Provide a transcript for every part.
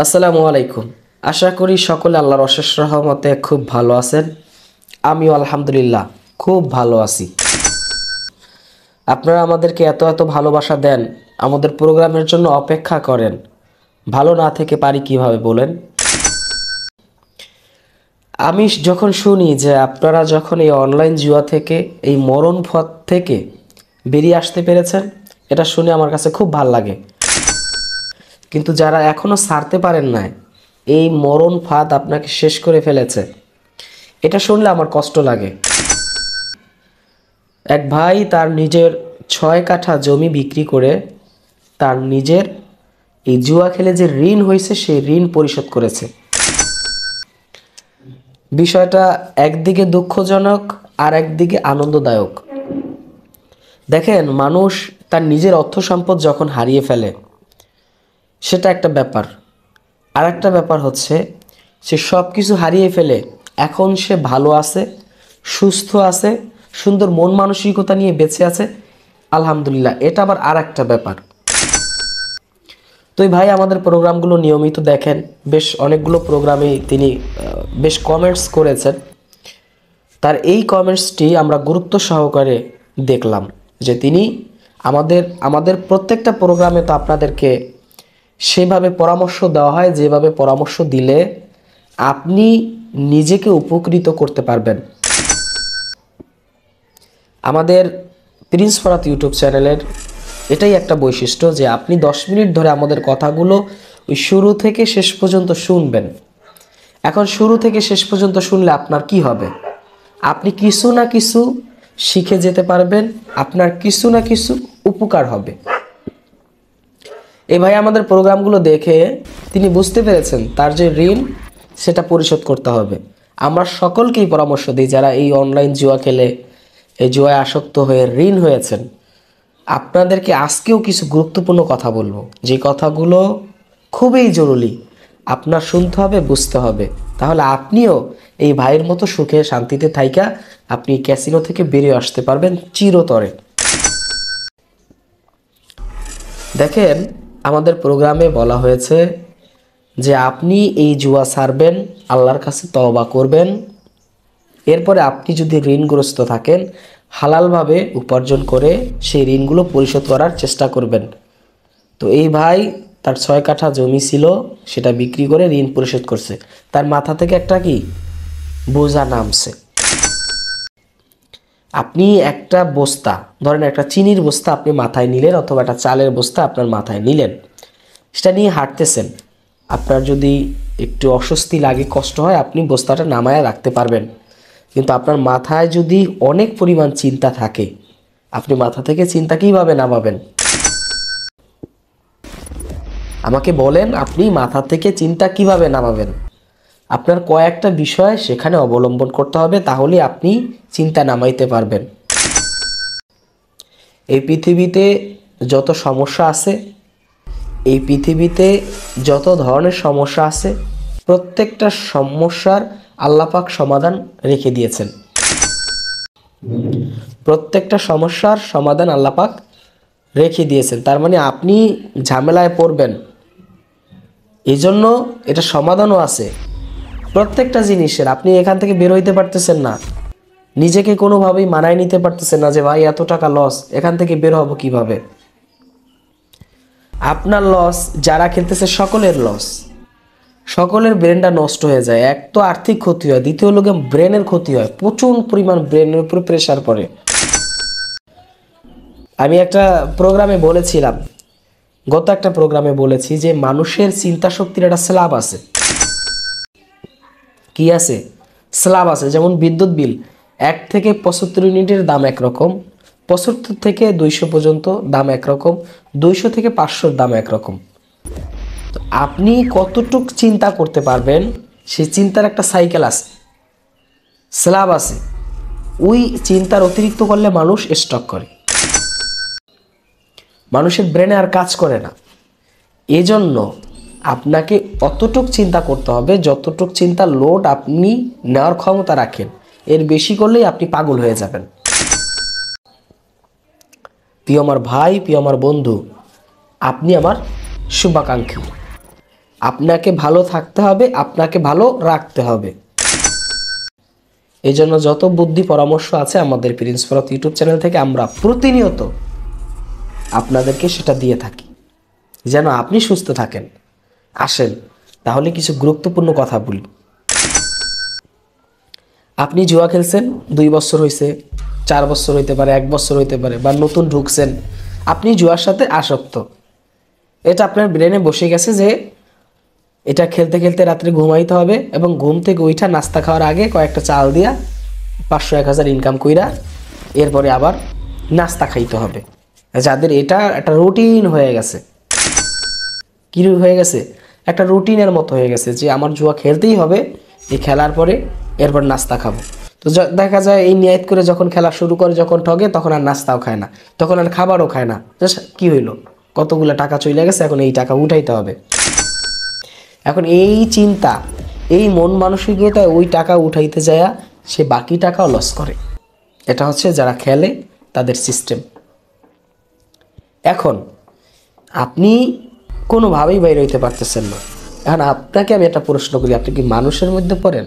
আসসালামু আলাইকুম। আশা করি সকলে আল্লাহর অশেষ রহমতে খুব ভালো আছেন। আমিও আলহামদুলিল্লাহ খুব ভালো আছি। আপনারা আমাদেরকে এত এত ভালোবাসা দেন, আমাদের প্রোগ্রামের জন্য অপেক্ষা করেন। ভালো না থেকে পারি কিভাবে বলেন? আমি যখন শুনি যে আপনারা যখন এই অনলাইন জুয়া থেকে, এই মরণ পথ থেকে বেরিয়ে আসতে পেরেছেন, এটা শুনে আমার কাছে খুব ভালো লাগে। কিন্তু যারা এখনও ছাড়তে পারেন না, এই মরণ ফাঁদ আপনাকে শেষ করে ফেলেছে, এটা শুনলে আমার কষ্ট লাগে। এক ভাই তার নিজের 6 কাঠা জমি বিক্রি করে তার নিজের এই জুয়া খেলে যে ঋণ হয়েছে সেই ঋণ পরিশোধ করেছে। বিষয়টা একদিকে দুঃখজনক আর একদিকে আনন্দদায়ক। দেখেন, মানুষ তার নিজের অর্থ সম্পদ যখন হারিয়ে ফেলে সেটা একটা ব্যাপার, আর একটা ব্যাপার হচ্ছে সে সব কিছু হারিয়ে ফেলে এখন সে ভালো আছে, সুস্থ আছে, সুন্দর মন মানসিকতা নিয়ে বেঁচে আছে, আলহামদুলিল্লাহ, এটা আবার আর একটা ব্যাপার। তো এই ভাই আমাদের প্রোগ্রামগুলো নিয়মিত দেখেন, বেশ অনেকগুলো প্রোগ্রামে তিনি বেশ কমেন্টস করেছেন। তার এই কমেন্টসটি আমরা গুরুত্ব সহকারে দেখলাম যে তিনি আমাদের প্রত্যেকটা প্রোগ্রামে তো আপনাদেরকে সেভাবে পরামর্শ দেওয়া হয় যেভাবে পরামর্শ দিলে আপনি নিজেকে উপকৃত করতে পারবেন। আমাদের প্রিন্স ফরাত ইউটিউব চ্যানেলের এটাই একটা বৈশিষ্ট্য যে আপনি 10 মিনিট ধরে আমাদের কথাগুলো ওই শুরু থেকে শেষ পর্যন্ত শুনবেন। এখন শুরু থেকে শেষ পর্যন্ত শুনলে আপনার কি হবে? আপনি কিছু না কিছু শিখে যেতে পারবেন, আপনার কিছু না কিছু উপকার হবে। এই ভাই আমাদের প্রোগ্রামগুলো দেখে তিনি বুঝতে পেরেছেন তার যে ঋণ সেটা পরিশোধ করতে হবে। আমরা সকলকেই পরামর্শ দিই যারা এই অনলাইন জুয়া খেলে, এই জুয়ায় আসক্ত হয়ে ঋণ হয়েছেন, আপনাদেরকে আজকেও কিছু গুরুত্বপূর্ণ কথা বলবো, যে কথাগুলো খুবই জরুরি। আপনার শুনতে হবে, বুঝতে হবে, তাহলে আপনিও এই ভাইয়ের মতো সুখে শান্তিতে থাইকা আপনি ক্যাসিনো থেকে বেরিয়ে আসতে পারবেন চিরতরে। দেখেন, আমাদের প্রোগ্রামে বলা হয়েছে যে আপনি এই জুয়া ছাড়বেন, আল্লাহর কাছে তওবা করবেন, এরপরে আপনি যদি ঋণগ্রস্ত থাকেন হালালভাবে উপার্জন করে সেই ঋণগুলো পরিশোধ করার চেষ্টা করবেন। তো এই ভাই তার 6 কাঠা জমি ছিল, সেটা বিক্রি করে ঋণ পরিশোধ করছে। তার মাথা থেকে একটা কি বোঝা নামছে। আপনি একটা বস্তা, ধরেন একটা চিনির বস্তা আপনি মাথায় নিলেন, অথবা একটা চালের বস্তা আপনার মাথায় নিলেন, সেটা নিয়ে হাঁটতেছেন। আপনার যদি একটু অস্বস্তি লাগে, কষ্ট হয়, আপনি বস্তাটা নামায় রাখতে পারবেন। কিন্তু আপনার মাথায় যদি অনেক পরিমাণ চিন্তা থাকে, আপনি মাথা থেকে চিন্তা কীভাবে নামাবেন? আমাকে বলেন, আপনি মাথা থেকে চিন্তা কিভাবে নামাবেন? আপনার কয়েকটা বিষয় সেখানে অবলম্বন করতে হবে, তাহলে আপনি চিন্তা নামাইতে পারবেন। এই পৃথিবীতে যত সমস্যা আছে, এই পৃথিবীতে যত ধরনের সমস্যা আছে, প্রত্যেকটা সমস্যার আল্লাহ পাক সমাধান রেখে দিয়েছেন। প্রত্যেকটা সমস্যার সমাধান আল্লাহ পাক রেখে দিয়েছেন। তার মানে আপনি ঝামেলায় পড়বেন, এই জন্য এটা সমাধানও আছে প্রত্যেকটা জিনিসের। আপনি এখান থেকে বের হইতে পারতেছেন না, নিজেকে কোনোভাবেই মানায় নিতে পারতেছেন না যে ভাই এত টাকা লস, এখান থেকে বের হব কিভাবে? আপনার লস, যারা খেলতেছে সকলের লস, সকলের ব্রেনটা নষ্ট হয়ে যায়। এক তো আর্থিক ক্ষতি হয়, দ্বিতীয় লোকে ব্রেনের ক্ষতি হয়, প্রচুর পরিমাণ ব্রেনের উপর প্রেশার পড়ে। আমি একটা প্রোগ্রামে বলেছিলাম, গত একটা প্রোগ্রামে বলেছি যে মানুষের চিন্তা শক্তির একটা স্ল্যাব আছে। কি আছে? স্ল্যাব আছে। যেমন বিদ্যুৎ বিল 1 থেকে 75 ইউনিটের দাম একরকম, 75 থেকে 200 পর্যন্ত দাম একরকম, 200 থেকে 500 দাম একরকম। তো আপনি কতটুক চিন্তা করতে পারবেন সেই চিন্তার একটা সাইকেল আছে, স্ল্যাব আছে। ওই চিন্তার অতিরিক্ত করলে মানুষ স্ট্রোক করে, মানুষের ব্রেনে আর কাজ করে না। এজন্য আপনাকে অতটুক চিন্তা করতে হবে যতটুক চিন্তার লোড আপনি নেওয়ার ক্ষমতা রাখেন। এর বেশি করলেই আপনি পাগল হয়ে যাবেন। প্রিয় আমার ভাই, প্রিয় আমার বন্ধু, আপনি আমার শুভাকাঙ্ক্ষী। আপনাকে ভালো থাকতে হবে, আপনাকে ভালো রাখতে হবে। এই জন্য যত বুদ্ধি পরামর্শ আছে আমাদের প্রিন্স ফরহাদ ইউটিউব চ্যানেল থেকে আমরা প্রতিনিয়ত আপনাদেরকে সেটা দিয়ে থাকি, যেন আপনি সুস্থ থাকেন। আসেন তাহলে কিছু গুরুত্বপূর্ণ কথা বলি। আপনি জুয়া খেলছেন 2 বছর হয়েছে, 4 বছর হইতে পারে, 1 বছর হইতে পারে, বা নতুন ঢুকছেন, আপনি জুয়ার সাথে আসক্ত। এটা আপনার ব্রেনে বসে গেছে যে এটা খেলতে খেলতে রাত্রে ঘুমাইতে হবে, এবং ঘুম থেকে উঠা নাস্তা খাওয়ার আগে কয়েকটা চাল দিয়া 500-1000 ইনকাম কইরা এরপরে আবার নাস্তা খাইতে হবে। যাদের এটা একটা রুটিন হয়ে গেছে, কি হয়ে গেছে, একটা রুটিনের মতো হয়ে গেছে যে আমার জুয়া খেলতেই হবে, এই খেলার পরে এরপর নাস্তা খাবো। তো দেখা যায় এই নিয়ত করে যখন খেলা শুরু করে, যখন ঠগে, তখন আর নাস্তাও খায় না, তখন আর খাবারও খায় না। কি হইলো, কতগুলো টাকা চলে গেছে, এখন এই টাকা উঠাইতে হবে। এখন এই চিন্তা, এই মন মানসিকতায় ওই টাকা উঠাইতে যায় সে বাকি টাকাও লস করে। এটা হচ্ছে যারা খেলে তাদের সিস্টেম। এখন আপনি কোনোভাবেই বাইরে হইতে পারতেছেন না। এখন আপনাকে আমি একটা প্রশ্ন করি, আপনি কি মানুষের মধ্যে পড়েন?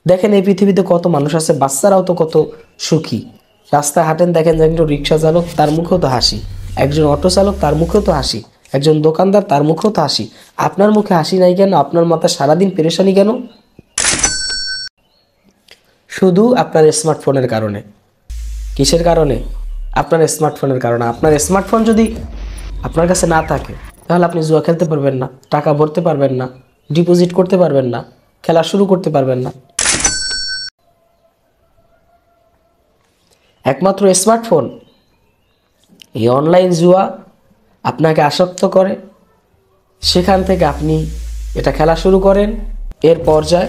দেখেন এই পৃথিবীতে কত মানুষ আছে, বাচ্চারাও তো কত সুখী। রাস্তায় হাঁটেন, দেখেন একজন রিক্সা চালক, তার মুখেও তো হাসি। একজন অটো চালক, তার মুখেও তো হাসি। একজন দোকানদার, তার মুখেও তো হাসি। আপনার মুখে হাসি নাই কেন? আপনার মাথায় সারাদিন পেরেশানি কেন? শুধু আপনার স্মার্টফোনের কারণে। কিসের কারণে? আপনার স্মার্টফোনের কারণে। আপনার স্মার্টফোন যদি আপনার কাছে না থাকে, তাহলে আপনি জুয়া খেলতে পারবেন না, টাকা ভরতে পারবেন না, ডিপোজিট করতে পারবেন না, খেলা শুরু করতে পারবেন না। একমাত্র স্মার্টফোন, এই অনলাইন জুয়া আপনাকে আসক্ত করে। সেখান থেকে আপনি এটা খেলা শুরু করেন, এর পর্যায়ে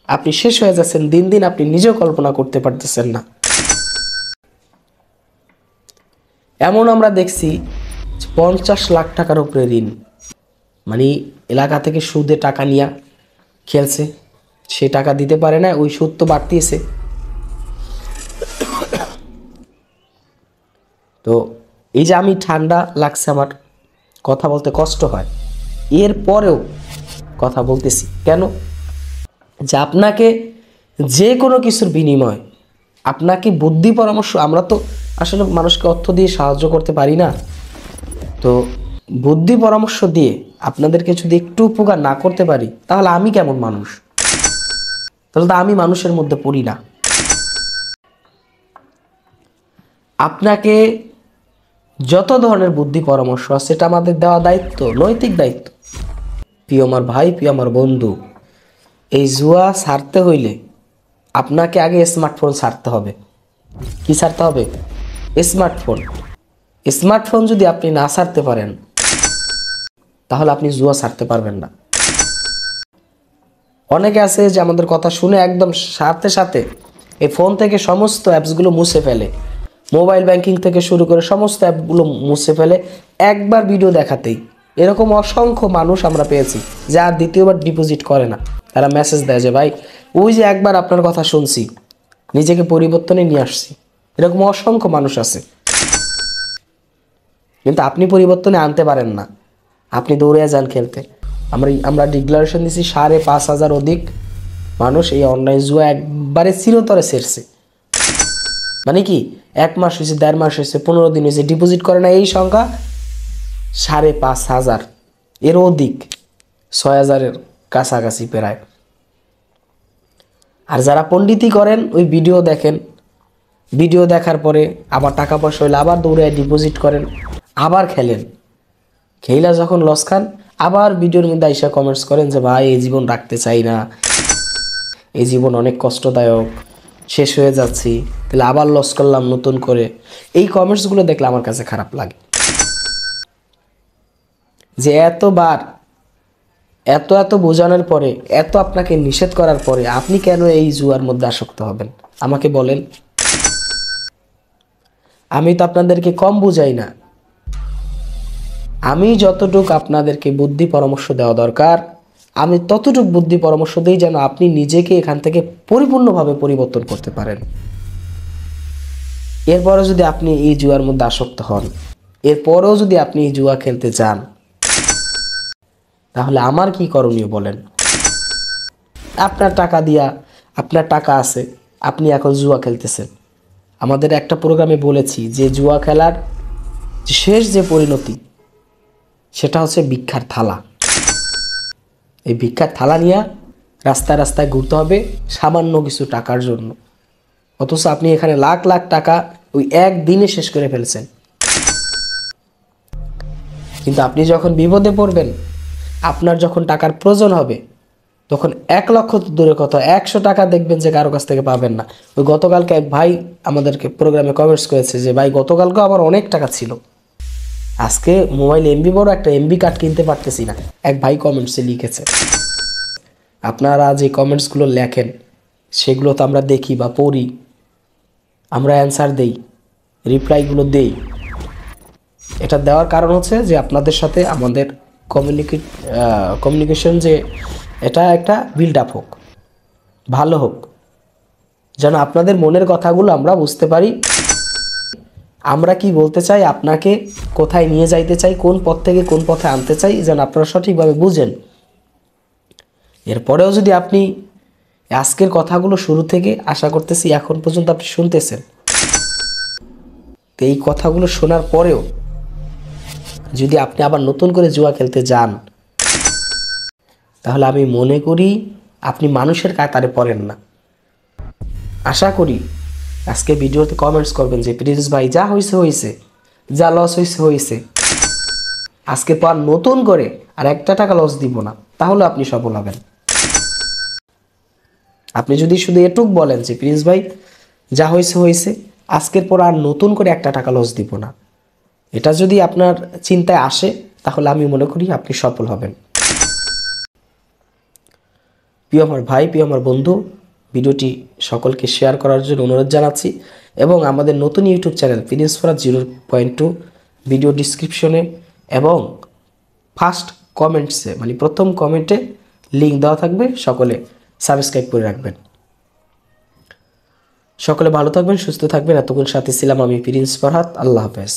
আপনি শেষ হয়ে যাচ্ছেন। দিন দিন আপনি নিজেও কল্পনা করতে পারতেছেন না। এমন আমরা দেখছি 50 লাখ টাকার উপরে ঋণ, মানে এলাকা থেকে সুদে টাকা নিয়ে খেলছে, সে টাকা দিতে পারে না, ওই সুদ তো বাড়তিছে। তো এই যে আমি ঠান্ডা লাগছে, আমার কথা বলতে কষ্ট হয়, এরপরেও কথা বলতেছি কেন? যে আপনাকে যে কোনো কিছুর বিনিময়, আপনাকে বুদ্ধি পরামর্শ, আমরা তো আসলে মানুষকে অর্থ দিয়ে সাহায্য করতে পারি না, তো বুদ্ধি পরামর্শ দিয়ে আপনাদেরকে যদি একটু উপকার না করতে পারি, তাহলে আমি কেমন মানুষ? তাহলে তো আমি মানুষের মধ্যে পড়ি না। আপনাকে যত ধরনের বুদ্ধি পরামর্শ আছে, সেটা আমাদের দেওয়া দায়িত্ব, নৈতিক দায়িত্ব। প্রিয় আমার ভাই, প্রিয় আমার বন্ধু, এই জুয়া ছাড়তে হইলে আপনাকে আগে স্মার্টফোন ছাড়তে হবে। কি ছাড়তে হবে? স্মার্টফোন। স্মার্টফোন যদি আপনি না ছাড়তে পারেন, তাহলে আপনি জুয়া ছাড়তে পারবেন না। অনেকে আছে যে আমাদের কথা শুনে একদম সাথে সাথে এই ফোন থেকে সমস্ত অ্যাপসগুলো মুছে ফেলে, মোবাইল ব্যাংকিং থেকে শুরু করে সমস্ত অ্যাপগুলো মুছে ফেলে একবার ভিডিও দেখাতেই। এরকম অসংখ্য মানুষ আমরা পেয়েছি যে আর দ্বিতীয়বার ডিপোজিট করে না। তারা মেসেজ দেয় যে ভাই, ওই যে একবার আপনার কথা শুনছি, নিজেকে পরিবর্তনে নিয়ে আসছি। এরকম অসংখ্য মানুষ আছে, কিন্তু আপনি পরিবর্তনে আনতে পারেন না। আপনি দৌড়ে যান খেলতে। আমরা ডিক্লারেশন দিছি 5,500 অধিক মানুষ এই অনলাইন জুয়া একবারে চিরতরে ছেড়ছে। মানে কি, 1 মাস হয়েছে, 1.5 মাস হয়েছে, 15 দিন হয়েছে, ডিপোজিট করে না। এই সংখ্যা 5,500, এর অধিক, 6,000-এর কাছাকাছি প্রায়। আর যারা পণ্ডিতি করেন, ওই ভিডিও দেখেন, ভিডিও দেখার পরে আবার টাকা পয়সা হইলে আবার দৌড়ে ডিপোজিট করেন, আবার খেলেন। খেলা যখন লস খান, আবার ভিডিওর মধ্যে আইসা কমেন্টস করেন যে ভাই, এই জীবন রাখতে চাই না, এই জীবন অনেক কষ্টদায়ক, শেষ হয়ে যাচ্ছি, তাহলে আবার লস করলাম নতুন করে। এই কমেন্টসগুলো দেখলে আমার কাছে খারাপ লাগে যে এতবার এত বোঝানোর পরে, এত আপনাকে নিষেধ করার পরে আপনি কেন এই জুয়ার মধ্যে আসক্ত হবেন? আমাকে বলেন। আমি তো আপনাদেরকে কম বুঝাই না। আমি যতটুকু আপনাদেরকে বুদ্ধি পরামর্শ দেওয়া দরকার, আমি ততটুকু বুদ্ধি পরামর্শ দিই যেন আপনি নিজেকে এখান থেকে পরিপূর্ণভাবে পরিবর্তন করতে পারেন। এরপরেও যদি আপনি এই জুয়ার মধ্যে আসক্ত হন, এরপরেও যদি আপনি এই জুয়া খেলতে চান, তাহলে আমার কি করণীয় বলেন? আপনার টাকা দিয়া, আপনার টাকা আছে, আপনি এখন জুয়া খেলতেছেন। আমাদের একটা প্রোগ্রামে বলেছি যে জুয়া খেলার শেষ যে পরিণতি সেটা হচ্ছে ভিক্ষার থালা। এই ভিক্ষার থালা নিয়ে রাস্তায় রাস্তায় ঘুরতে হবে সামান্য কিছু টাকার জন্য, অথচ আপনি এখানে লাখ লাখ টাকা ওই একদিনে শেষ করে ফেলছেন। কিন্তু আপনি যখন বিপদে পড়বেন, আপনার যখন টাকার প্রয়োজন হবে, তখন 1 লক্ষ দূরের কথা 100 টাকা দেখবেন যে কারো কাছ থেকে পাবেন না। ওই গতকালকে এক ভাই আমাদেরকে প্রোগ্রামে কমেন্টস করেছে যে ভাই গতকালকে আমার অনেক টাকা ছিল, আজকে মোবাইল এমবি বড় একটা এমবি কার্ড কিনতে পারতেছি না, এক ভাই কমেন্টসে লিখেছে। আপনারা যে কমেন্টসগুলো লেখেন সেগুলো তো আমরা দেখি বা পড়ি, আমরা অ্যান্সার দেই, রিপ্লাইগুলো দেই। এটা দেওয়ার কারণ হচ্ছে যে আপনাদের সাথে আমাদের কমিউনিকেশন যে এটা একটা বিল্ড আপ হোক, ভালো হোক, যেন আপনাদের মনের কথাগুলো আমরা বুঝতে পারি, আমরা কি বলতে চাই, আপনাকে কোথায় নিয়ে যাইতে চাই, কোন পথ থেকে কোন পথে আনতে চাই, যেন আপনারা সঠিকভাবে বুঝেন। এরপরেও যদি আপনি আজকের কথাগুলো শুরু থেকে আশা করতেছি এখন পর্যন্ত আপনি শুনতেছেন, তো এই কথাগুলো শোনার পরেও যদি আপনি আবার নতুন করে জুয়া খেলতে যান, তাহলে আমি মনে করি আপনি মানুষের কাতারে পড়েন না। আশা করি আজকে ভিডিওতে কমেন্টস করবেন যে প্রিন্স ভাই যা হয়েছে হয়েছে, যা লস হয়েছে হয়েছে, আজকে পর নতুন করে আর 1 টাকা লস দিব না, তাহলে আপনি সফল হবেন। আপনি যদি শুধু এটুক বলেন যে প্রিন্স ভাই যা হয়েছে হয়েছে, আজকের পর আর নতুন করে 1 টাকা লস দিব না, এটা যদি আপনার চিন্তায় আসে, তাহলে আমি মনে করি আপনি সফল হবেন। প্রিয় আমার ভাই, প্রিয় আমার বন্ধু, ভিডিওটি সকলকে শেয়ার করার জন্য অনুরোধ জানাচ্ছি এবং আমাদের নতুন YouTube channel Prince Farhad 0.2 video ডিসক্রিপশনে এবং ফার্স্ট কমেন্টসে মানে প্রথম কমেন্টে লিঙ্ক দেওয়া থাকবে, সকলে সাবস্ক্রাইব করে রাখবেন। সকলে ভালো থাকবেন, সুস্থ থাকবেন। এতক্ষণ সাথে ছিলাম আমি প্রিন্স ফরহাদ। আল্লাহ হাফেজ।